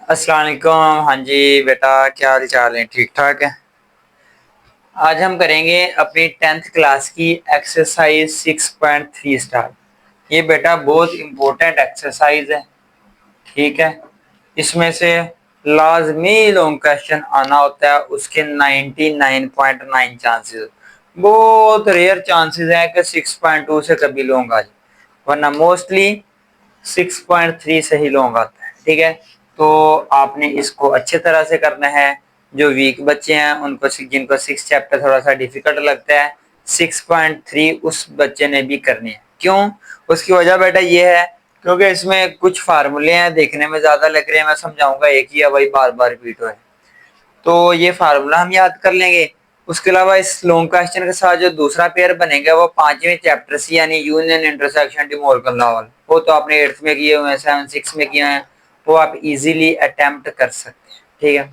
अस्सलाम वालेकुम। हाँ जी बेटा, क्या हाल चाल है? ठीक ठाक है। आज हम करेंगे अपनी 10th क्लास की एक्सरसाइज 6.3 स्टार्ट। ये बेटा बहुत इम्पोर्टेंट एक्सरसाइज है। ठीक है, इसमें से लाजमी लॉन्ग क्वेश्चन आना होता है, उसके 99.9 चांसेस। बहुत रेयर चांसेस है कि 6.2 से कभी लॉन्ग आ जाए, वरना मोस्टली 6.3 से ही लॉन्ग आता है। ठीक है, तो आपने इसको अच्छे तरह से करना है। जो वीक बच्चे हैं उनको, जिनको 6 चैप्टर थोड़ा सा डिफिकल्ट लगता है, 6.3 उस बच्चे ने भी करनी है। क्यों? उसकी वजह बेटा ये है क्योंकि इसमें कुछ फार्मूले हैं, देखने में ज्यादा लग रहे हैं। मैं समझाऊंगा एक ही है भाई, बार बार रिपीट हो है, तो ये फार्मूला हम याद कर लेंगे। उसके अलावा इस लॉन्ग क्वेश्चन के साथ जो दूसरा पेयर बनेगा वो 5वें चैप्टर से, यानी union intersection D Morgan law वाला। वो तो आपने 8th में किए हुए हैं, 7 6 में किए हैं, वो आप इजीली अटेम्प्ट कर सकते हैं। ठीक है,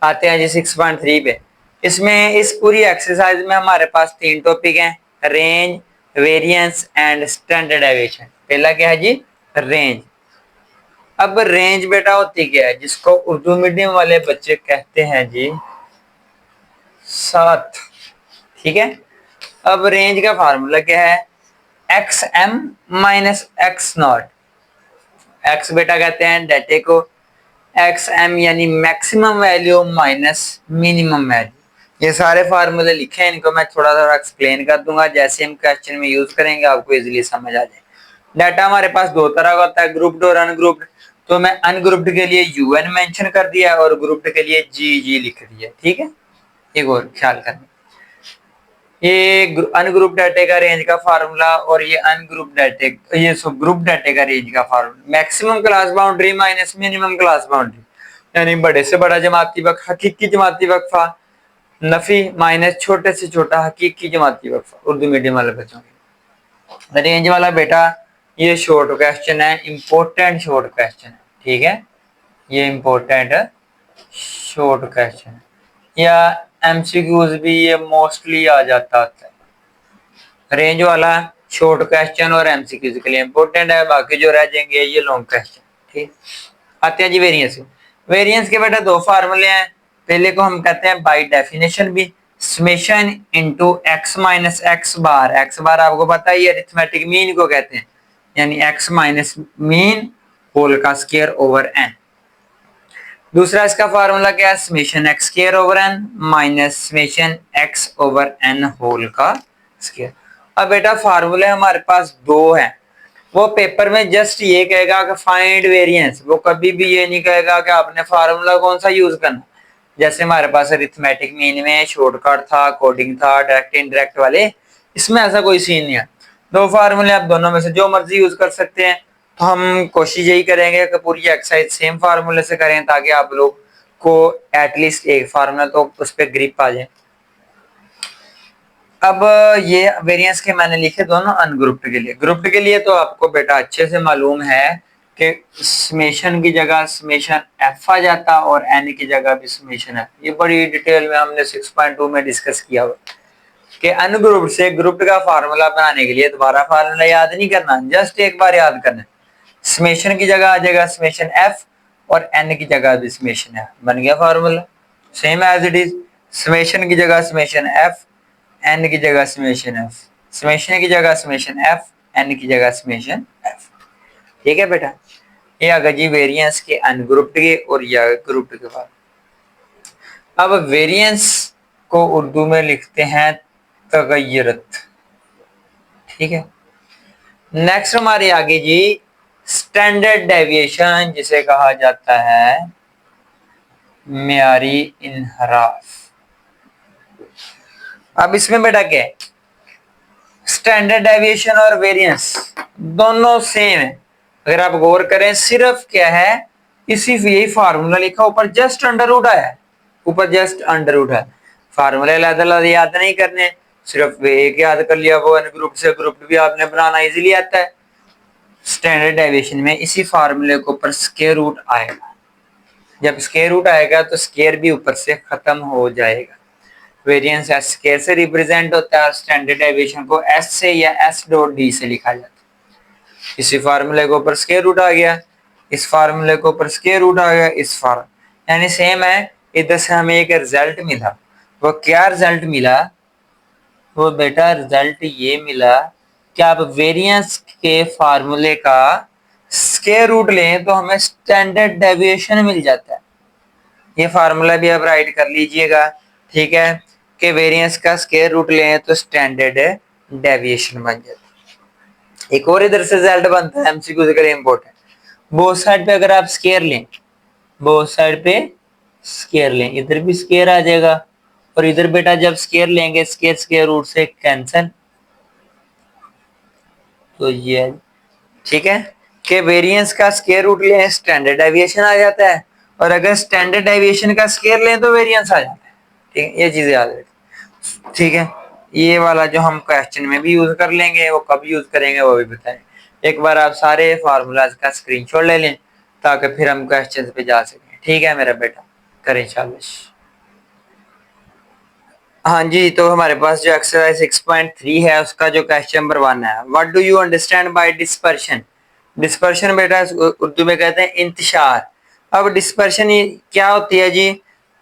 आते हैं जी 6.3 पे। इसमें इस पूरी एक्सरसाइज में हमारे पास 3 टॉपिक हैं, range, variance and standard deviation. पहला क्या है जी? रेंज। अब रेंज बेटा होती क्या है, जिसको उर्दू मीडियम वाले बच्चे कहते हैं जी सात। ठीक है, अब रेंज का फार्मूला क्या है? X m minus x nought. X बेटा कहते हैं डाटे को, एक्स एम यानी maximum value minus minimum value. ये सारे फार्मूले लिखे हैं, इनको मैं थोड़ा थोड़ा एक्सप्लेन कर दूंगा, जैसे हम क्वेश्चन में यूज करेंगे आपको इजीली समझ आ जाए। डाटा हमारे पास दो तरह का होता है, ग्रुप्ड और अनग्रुप्ड। तो मैं अनग्रुप्ड के लिए यूएन मेंशन कर दिया और ग्रुप्ड के लिए जी जी लिख दिया। ठीक है, एक और ख्याल करना, ये अनग्रुप डाटे का रेंज का फार्मूला और ये अनग्रुप डाटे, ये सब ग्रुप डाटे का रेंज का formula. Maximum class boundary minus minimum class boundary, यानी बड़े से बड़ा जमाती वक्फ, हकीकी जमाती वक्फा, नफी माइनस छोटे से छोटा हकीकी जमाती वक्फा, उर्दू मीडियम वाले बच्चों के। रेंज वाला बेटा ये शॉर्ट क्वेश्चन है, इंपॉर्टेंट शॉर्ट क्वेश्चन है। ठीक है, ये इंपॉर्टेंट शॉर्ट क्वेश्चन है, या एमसीक्यूज भी ये मोस्टली आ जाता है। रेंज वाला शॉर्ट क्वेश्चन और एमसीक्यूज के लिए इंपॉर्टेंट है, बाकी जो रह जाएंगे ये लॉन्ग क्वेश्चन। ठीक, आते हैं जी वेरिएंस। वेरिएंस के बेटा दो फार्मूले हैं। पहले को हम कहते हैं बाय डेफिनेशन भी, summation into x minus x bar. X bar आपको पता है, ये अरिथमेटिक मीन को कहते हैं, यानी x माइनस मीन होल का स्क्वायर ओवर n। दूसरा इसका फार्मूला क्या है? Summation x square over n minus summation x over n whole का स्क्वायर। अब बेटा फार्मूले हमारे पास दो हैं। वो पेपर में जस्ट ये कहेगा कि फाइंड वेरिएंस, वो कभी भी ये नहीं कहेगा कि आपने फार्मूला कौन सा यूज करना। जैसे हमारे पास अरिथमेटिक मीन में शॉर्टकट था, कोडिंग था, डायरेक्ट इनडायरेक्ट वाले, इसमें ऐसा कोई सीन नहीं है। दो फार्मूले आप दोनों में से जो मर्जी यूज कर सकते हैं। तो हम कोशिश यही करेंगे कि पूरी एक्सरसाइज सेम फार्मूले से करें, ताकि आप लोग को एटलीस्ट एक फार्मूला तो उस पर ग्रिप आ जाए। अब ये वेरिएंस के मैंने लिखे दोनों अनग्रुप्ड के लिए। ग्रुप्ड के लिए तो आपको बेटा अच्छे से मालूम है कि समेशन की जगह समेशन एफ आ जाता और एन की जगह भी समेशन एफ। ये बड़ी डिटेल में हमने 6.2 में डिस्कस किया हुआ कि अनग्रुप्ड से ग्रुप्ड का फार्मूला बनाने के लिए दोबारा फार्मूला याद नहीं करना, जस्ट एक बार याद करना। समेशन की जगह आ जाएगा समेशन एफ और एन की जगह भी समेशन एफ, बन गया formula same as it is. Summation की जगह समेशन एफ, एन की जगह समेशन एफ, समेशन की जगह समेशन एफ, एन की जगह समेशन एफ। ठीक है बेटा, ये आ गया जी वेरिएंस के अनग्रुप्ड के और या ग्रुप्ड के बाद। अब वेरिएंस को उर्दू में लिखते हैं तगय्युरत। ठीक है, नेक्स्ट हमारे आगे जी स्टैंडर्ड डेविएशन, जिसे कहा जाता है मेयारी इनहराफ। अब इसमें बेटा क्या है, स्टैंडर्ड डेविएशन और वेरिएंस दोनों सेम है। अगर आप गौर करें, सिर्फ क्या है, इसी यही फार्मूला लिखा, ऊपर जस्ट अंडर रूट आया, ऊपर जस्ट अंडर रूट है। फार्मूले अलग याद नहीं करने, सिर्फ एक याद कर लिया, वो ग्रुप से ग्रुप भी आपने बनाना इजीली आता है। स्टैंडर्ड डेविएशन में इसी फार्मूले के ऊपर स्क्वायर रूट आएगा। जब स्क्वायर रूट आएगा तो स्क्वायर भी ऊपर से खत्म हो जाएगा। वेरिएंस एस स्क्वायर से रिप्रेजेंट होता है, स्टैंडर्ड डेविएशन को एस से या एस डॉट डी से लिखा जाता है। इसी फार्मूले के ऊपर स्क्वायर रूट आ गया, इस फार्मूले के ऊपर स्क्वायर रूट आ गया इस फार्मूला, यानी सेम है। इधर से हमें एक रिजल्ट मिला, वो क्या रिजल्ट मिला? वो बेटा रिजल्ट ये मिला कि आप वेरिएंस के फार्मूले का स्क्वायर रूट लें तो हमें स्टैंडर्ड डेविएशन मिल जाता है। ये फार्मूला भी आप राइट कर लीजिएगा, ठीक है, कि वेरिएंस का स्क्वायर रूट लें तो स्टैंडर्ड डेविएशन बन जाता है। एक और इधर से रिजल्ट बनता है एमसीक्यू से करे इंपॉर्टेंट, बोथ साइड पे अगर आप स्क्वायर लें, बोथ साइड पे स्क्वायर लें, इधर भी स्क्वायर आ जाएगा और इधर बेटा जब स्क्वायर लेंगे स्क्वायर स्क्वायर रूट से कैंसिल, तो ये ठीक है कि वेरिएंस का स्क्वायर रूट लें स्टैंडर्ड डेविएशन आ जाता है, और अगर स्टैंडर्ड डेविएशन का स्क्वायर लें तो वेरिएंस आ जाता है। ठीक है, ये चीजें याद रखें। ठीक है, ये वाला जो हम क्वेश्चन में भी यूज कर लेंगे, वो कब यूज करेंगे वो भी बताएं। एक बार आप सारे फार्मूलाज का स्क्रीनशॉट ले लें ताकि फिर हम क्वेश्चन पे जा सकें। ठीक है मेरा बेटा, करें शाबाश। हाँ जी, तो हमारे पास जो एक्सरसाइज 6.3 है उसका जो क्वेश्चन नंबर 1 है, what do you understand by dispersion? Dispersion बेटा उर्दू में कहते हैं इंतशार। अब डिस्पर्शन क्या होती है जी?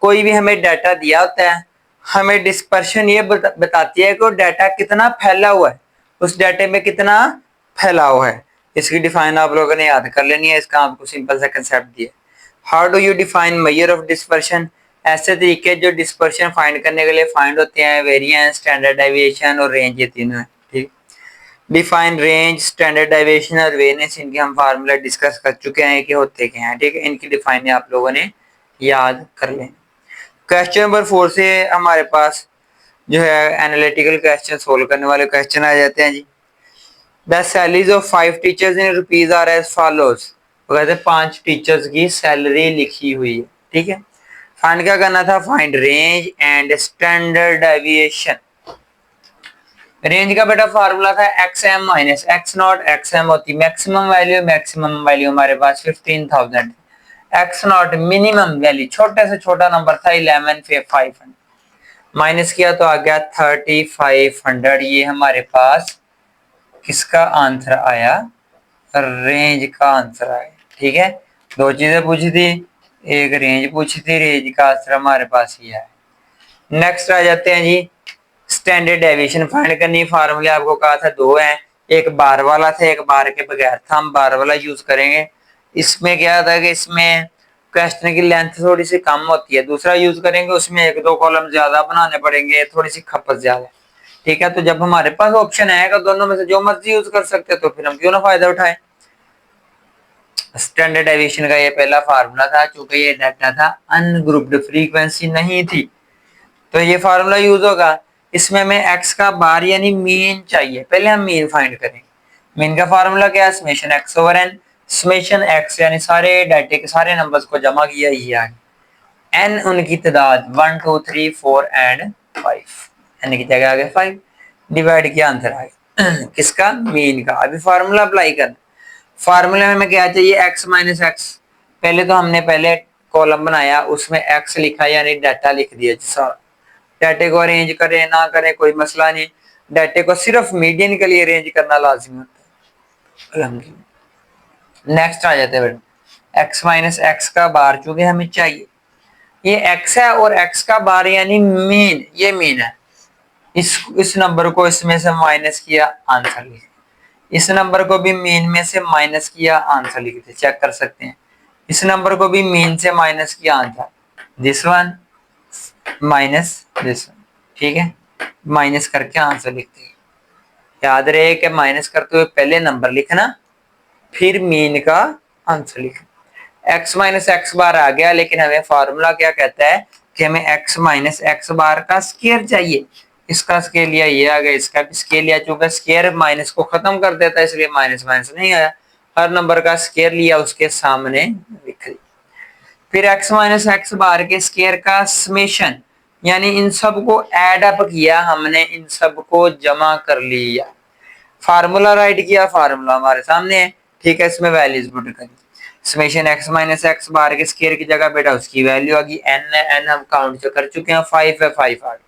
कोई भी हमें डाटा दिया होता है, हमें डिस्पर्शन ये बताती है कि वो डाटा कितना फैला हुआ है, उस डाटे में कितना फैला हुआ है। इसकी डिफाइन आप लोगों ने याद कर लेनी है, इसका आपको सिंपल सा कंसेप्ट दिया। How do you define measure of dispersion? ऐसे तरीके जो डिस्पर्शन फाइंड करने के लिए फाइंड होते हैं, वेरिएंस, स्टैंडर्ड डेविएशन और रेंज, ये तीनों है। ठीक, डिफाइन रेंज, स्टैंडर्ड डेविएशन और वेरिएंस, इनके हम फार्मूला डिस्कस कर चुके हैं कि होते क्या हैं। ठीक है, इनकी डिफाइन आप लोगों ने याद कर लें। क्वेश्चन नंबर 4 से हमारे पास जो है एनालिटिकल क्वेश्चन सोल्व करने वाले क्वेश्चन आ जाते हैं जी। The salaries of 5 teachers in rupees are as follows. कहते हैं 5 टीचर्स की सैलरी लिखी हुई है। ठीक है, फाइंड क्या करना था? Find range and standard deviation. Range का बेटा फार्मूला था x m minus x nought. X m होती मैक्सिमम वैल्यू हमारे पास 15,000, एक्स नॉट मिनिमम वैल्यू, छोटे से छोटा नंबर था 11,500, माइनस किया तो आ गया 3,500। ये हमारे पास किसका आंसर आया? रेंज का आंसर आया। ठीक है, दो चीजें पूछी थी, एक रेंज पूछी थी, रेंज का आंसर हमारे पास ये है। नेक्स्ट आ जाते हैं जी, स्टैंडर्ड डेविएशन फाइंड करनी। फार्मूले आपको कहा था दो हैं, एक बार वाला था, एक बार के बगैर था। हम बार वाला यूज करेंगे। इसमें क्या था कि इसमें क्वेश्चन की लेंथ थोड़ी सी कम होती है, दूसरा यूज करेंगे उसमें एक दो कॉलम ज्यादा बनाने पड़ेंगे, थोड़ी सी खपत ज्यादा। ठीक है, तो जब हमारे पास ऑप्शन आएगा दोनों में से जो मर्जी यूज कर सकते हैं, तो फिर हम क्यों ना फायदा उठाएं। स्टैंडर्ड डेविएशन का ये पहला फार्मूला था, चूंकि ये डाटा था अनग्रुप्ड, फ्रीक्वेंसी नहीं थी, तो ये फार्मूला यूज होगा। इसमें हमें एक्स का बार यानी मीन चाहिए, पहले हम मीन फाइंड करेंगे। मीन का फार्मूला क्या है? Summation x over n. Summation x यानी सारे डाटे के सारे नंबर्स को जमा किया, ये आ गया। एन उनकी तादाद 1 2 3 4 एंड 5, एन की जगह आ गया 5, डिवाइड किया, आंसर आ गया किसका? मीन का। अभी फार्मूला अप्लाई करना। फार्मूले में हमें क्या चाहिए? X minus x. पहले तो हमने पहले कॉलम बनाया, उसमें एक्स लिखा यानी डाटा लिख दिया सारा। डाटे को अरेंज करें ना करें कोई मसला नहीं, डाटे को सिर्फ मीडियन के लिए अरेंज करना लाजिमी होता है। नेक्स्ट आ जाते हैं बेटा, एक्स माइनस एक्स का बार चूंकि हमें चाहिए, ये एक्स है और एक्स का बार यानी मीन, ये मीन है। इस नंबर को इसमें से माइनस किया, आंसर लिख। इस नंबर को भी मीन में से माइनस किया, आंसर लिख दे, चेक कर सकते हैं। इस नंबर को भी मीन से माइनस किया, answer this one minus this one. ठीक है, माइनस करके आंसर लिखते हैं। याद रहे कि माइनस करते हुए पहले नंबर लिखना, फिर मीन का आंसर लिखना। एक्स माइनस एक्स बार आ गया, लेकिन हमें फार्मूला क्या कहता है कि हमें एक्स माइनस एक्स बार का स्क्वायर चाहिए। इसका स्क्वायर लिया, ये आ गया, इसका भी स्क्वायर लिया, चूंकि स्क्वायर माइनस को खत्म कर देता है इसलिए माइनस माइनस नहीं आया। हर नंबर का स्क्वायर लिया, उसके सामने लिख दिया। फिर x माइनस एक्स बार के स्क्वायर का समेशन, यानी इन सब को एड अप किया हमने, इन सब को जमा कर लिया, फार्मूला राइट किया, फार्मूला हमारे सामने है। ठीक है, इसमें वैल्यूज पुट करी। समेशन x माइनस एक्स बार के स्क्वायर की जगह बेटा उसकी वैल्यू आ गई n है, n हम काउंट जो कर चुके हैं 5 है, 5 आ गया,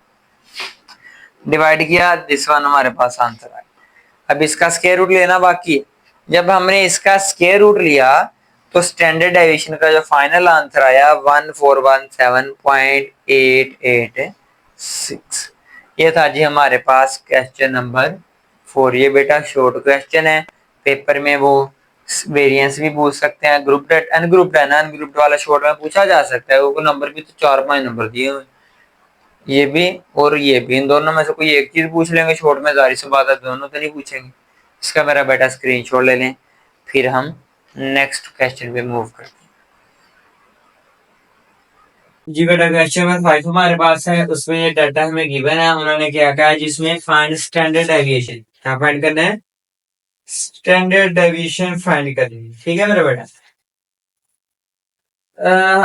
डिवाइड किया, दिस वन हमारे पास आंसर आ गया। अब इसका स्क्वायर रूट लेना बाकी है। जब हमने इसका स्क्वायर रूट लिया तो स्टैंडर्ड डेविएशन का जो फाइनल आंसर आया 1417.886। ये था जी हमारे पास क्वेश्चन नंबर 4। ये बेटा शॉर्ट क्वेश्चन है, पेपर में वो वेरिएंस भी पूछ सकते हैं, ग्रुप अनग्रुप्ड है ना, अनग्रुप्ड वाला शॉर्ट में पूछा जा सकता है। वो नंबर भी तो 4-5 नंबर दिए हुए, ये भी और ये भी, इन दोनों में से कोई एक चीज पूछ लेंगे शॉर्ट में, जाहिर सी बात है दोनों तो नहीं पूछेंगे। इसका मेरा बेटा स्क्रीनशॉट ले लें, फिर हम नेक्स्ट क्वेश्चन पे मूव करते हैं। जी बेटा क्वेश्चन नंबर 5 हमारे पास है, उसमें ये डाटा हमें गिवन है, उन्होंने क्या कहा है जिसमें फाइंड स्टैंडर्ड डेविएशन, क्या फाइंड करना है, स्टैंडर्ड डेविएशन फाइंड करनी है। ठीक है मेरा बेटा,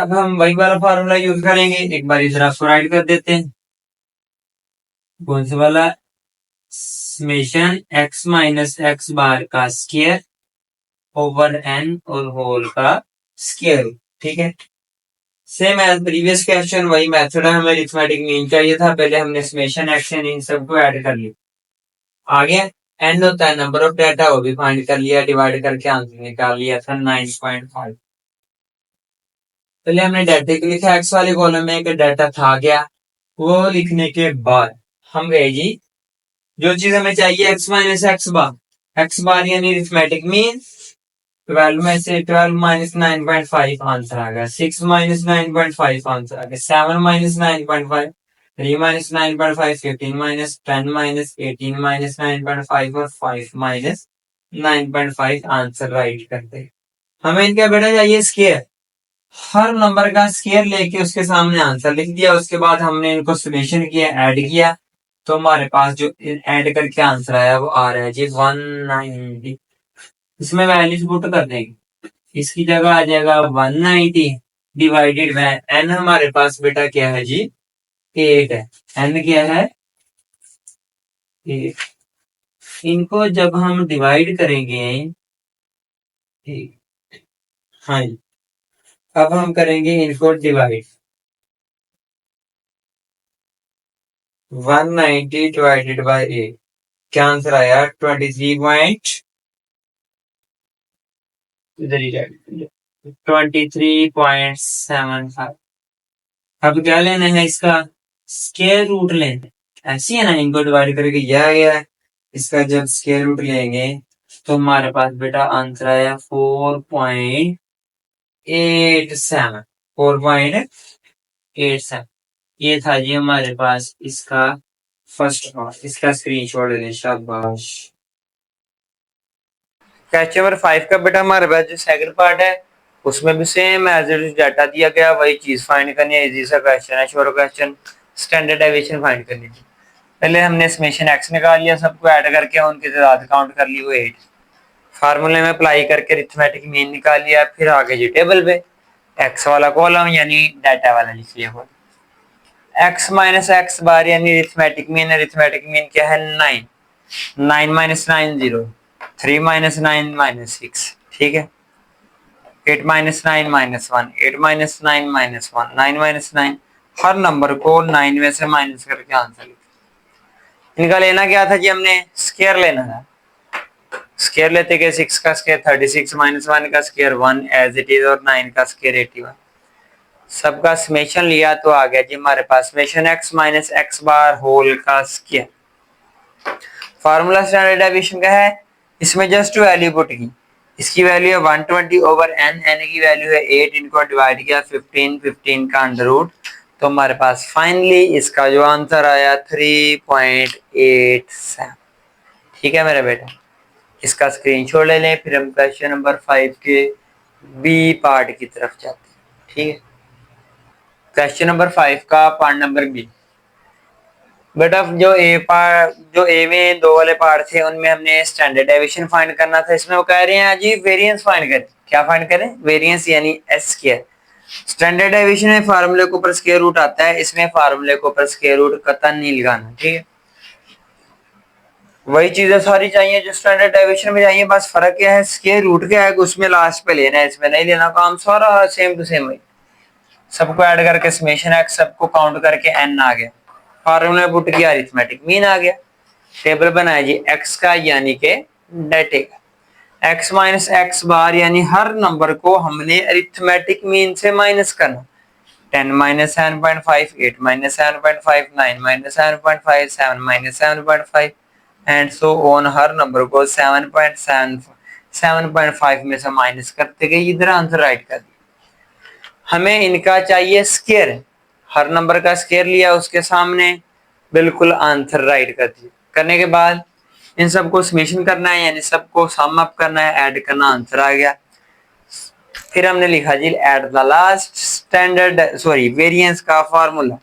अब हम वही वाला फार्मूला यूज करेंगे, एक बार इधर आपको राइट कर देते हैं। कौन सा वाला, summation x minus x bar का स्क्वायर ओवर n और होल का स्क्वायर। ठीक है, सेम एज प्रीवियस क्वेश्चन वही मेथड है, हमें अरिथमेटिक मीन चाहिए था, पहले हमने समेशन x एन इन सबको ऐड कर लिया, आगे n होता है नंबर ऑफ डाटा, वो भी फाइंड कर लिया, डिवाइड करके आंसर निकाल लिया था 9.5। पहले हमने डाटा को लिखा x वाले कॉलम में, एक डाटा था क्या, वो लिखने के बाद हम गए जी, जो चीज हमें चाहिए x माइनस एक्स बार यानी अरिथमेटिक मीन, 12 में से 12 माइनस 9.5 आंसर आ गया, 6 माइनस 9.5 आंसर आ गया, 7 minus 9.5, 3 minus 9.5, 15 minus 10 minus 18 minus 9.5 और 5 माइनस 9.5 आंसर राइट करते। हमें इनका बेटा चाहिए स्क्वायर, हर नंबर का स्क्वायर लेके उसके सामने आंसर लिख दिया, उसके बाद हमने इनको समेशन किया, ऐड किया, तो हमारे पास जो ऐड करके आंसर आया वो आ रहा है जी 190। इसमें वैल्यूज पुट कर देंगे, इसकी जगह आ जाएगा 190 डिवाइडेड बाय n, हमारे पास बेटा क्या है जी 8 है, n क्या है 8। इनको जब हम डिवाइड करेंगे, हाँ जी, अब हम करेंगे इनको डिवाइड, 190 डिवाइडेड बाय 8, क्या आंसर आया 23 इधर ही 23.75। अब क्या लेना है, इसका स्क्वायर रूट लेना है, ऐसी है ना, इनको डिवाइड करके यह गया है, इसका जब स्क्वायर रूट लेंगे तो हमारे पास बेटा आंसर आया 4.87, 4.87। ये था जी हमारे पास इसका फर्स्ट पार्ट, इसका स्क्रीनशॉट ले लें, शाबाश। क्वेश्चन नंबर 5 का बेटा हमारे पास जो सेकंड पार्ट है, उसमें भी same as it is data दिया गया, वही चीज फाइंड करनी है, इजी सा क्वेश्चन है, short question, standard deviation find करनी थी। पहले हमने समेशन x निकाल लिया, सबको ऐड करके उनकी तादाद काउंट कर ली, वो 8, फार्मूले में अप्लाई करके अरिथमेटिक मीन निकाल लिया, फिर आगे जी टेबल पे x वाला कॉलम यानी डाटा वाला लिख लिया, x माइनस एक्स बार यानी अरिथमेटिक मीन क्या है 9, 9 माइनस 9 0, 3 माइनस 9 माइनस 6, ठीक है, 8 minus 9 minus 1, 8 minus 9 minus 1, 9 minus 9, हर नंबर को 9 में से माइनस करके आंसर लिखा। इनका लेना क्या था जी, हमने स्क्वायर लेना था, स्क्वायर लेते के 6 का स्क्वायर 36 माइनस 1 का स्क्वायर 1 एज इट इज, और 9 का स्क्वायर 81, सबका समेशन लिया तो आ गया जी हमारे पास summation x minus x bar whole का स्क्वायर। फार्मूला स्टैंडर्ड डेविएशन का है, इसमें जस्ट वैल्यू पुट की, इसकी वैल्यू है 120 ओवर n, n की वैल्यू है 8, इनको डिवाइड किया 15, 15 का अंडर रूट, तो हमारे पास फाइनली इसका जो आंसर आया 3.87। ठीक है मेरा बेटा, इसका स्क्रीनशॉट ले लें, फिर हम क्वेश्चन नंबर 5 के बी पार्ट की तरफ जाते हैं। ठीक है, क्वेश्चन नंबर 5 का पार्ट नंबर बी, बेटा जो ए में दो वाले पार्ट थे उनमें हमने स्टैंडर्ड डेविएशन फाइंड करना था, इसमें वो कह रहे हैं जी वेरिएंस फाइंड करें, क्या फाइंड करें, वेरिएंस यानी एस स्क्वायर। स्टैंडर्ड डेविएशन में फार्मूले के ऊपर स्क्वायर रूट आता है, इसमें फार्मूले के ऊपर स्क्वायर रूट कतई नहीं लगाना, ठीक है, वही चीजें सारी चाहिए जो स्टैंडर्ड डेविएशन में चाहिए, बस फर्क क्या है, स्क्वायर रूट क्या है उसमें लास्ट पे लेना है, इसमें नहीं लेना, काम सारा सेम टू सेम है, सबको ऐड करके समेशन एक्स, सबको काउंट करके एन आ गया, फार्मूला पुट किया अरिथमेटिक मीन आ गया, टेबल बनाया जी एक्स का यानी के डाटे का, x माइनस एक्स बार यानी हर नंबर को हमने अरिथमेटिक मीन से माइनस करना। 10 minus 7.5, 8 minus 7.5, 9 minus 7.5, 7 minus 7.5 and so on. Her number को 7.7 7.5 में से माइनस करते गए, इधर आंसर राइट कर दिया। हमें इनका चाहिए स्क्वायर, हर नंबर का स्क्वायर लिया उसके सामने, बिल्कुल आंसर राइट कर दिया। करने के बाद इन सबको समेशन करना है यानी सबको सम अप करना है, ऐड करना, आंसर आ गया। फिर हमने लिखा जी at the last standard variance का formula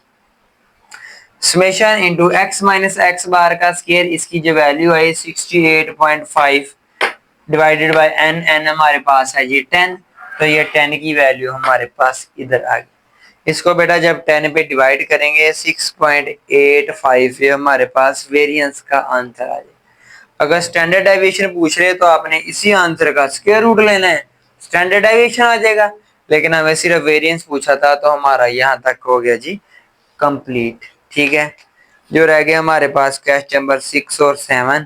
summation into x minus x bar का स्क्वायर, इसकी जो वैल्यू है 68.5 डिवाइडेड बाय n, n हमारे पास है जी 10, तो ये 10 की वैल्यू हमारे पास इधर आ गई। इसको बेटा जब 10 पे डिवाइड करेंगे 6.85, ये हमारे पास वेरिएंस का आंसर आ जाएगा। अगर स्टैंडर्ड डेविएशन पूछ रहे तो आपने इसी आंसर का स्क्वायर रूट लेना है, स्टैंडर्ड डेविएशन आ जाएगा। लेकिन हमें सिर्फ वेरिएंस पूछा था तो हमारा यहाँ तक हो गया जी कंप्लीट। ठीक है, जो रह गया हमारे पास क्वेश्चन नंबर 6 और 7,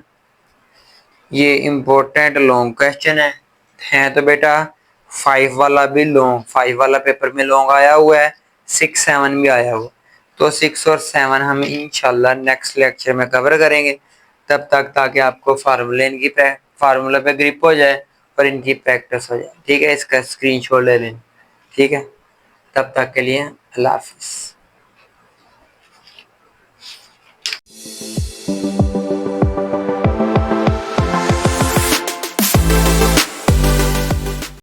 ये इम्पोर्टेंट लॉन्ग क्वेश्चन है तो बेटा 5 वाला भी लॉन्ग, 5 वाला पेपर में लॉन्ग आया हुआ है, 6 7 भी आया हुआ, तो 6 और 7 हम इंशाल्लाह नेक्स्ट लेक्चर में कवर करेंगे। तब तक ताकि आपको फार्मूला पे ग्रिप हो जाए और इनकी प्रैक्टिस हो जाए। ठीक है, इसका स्क्रीनशॉट ले लें। ठीक है, तब तक के लिए अल्लाह हाफिज।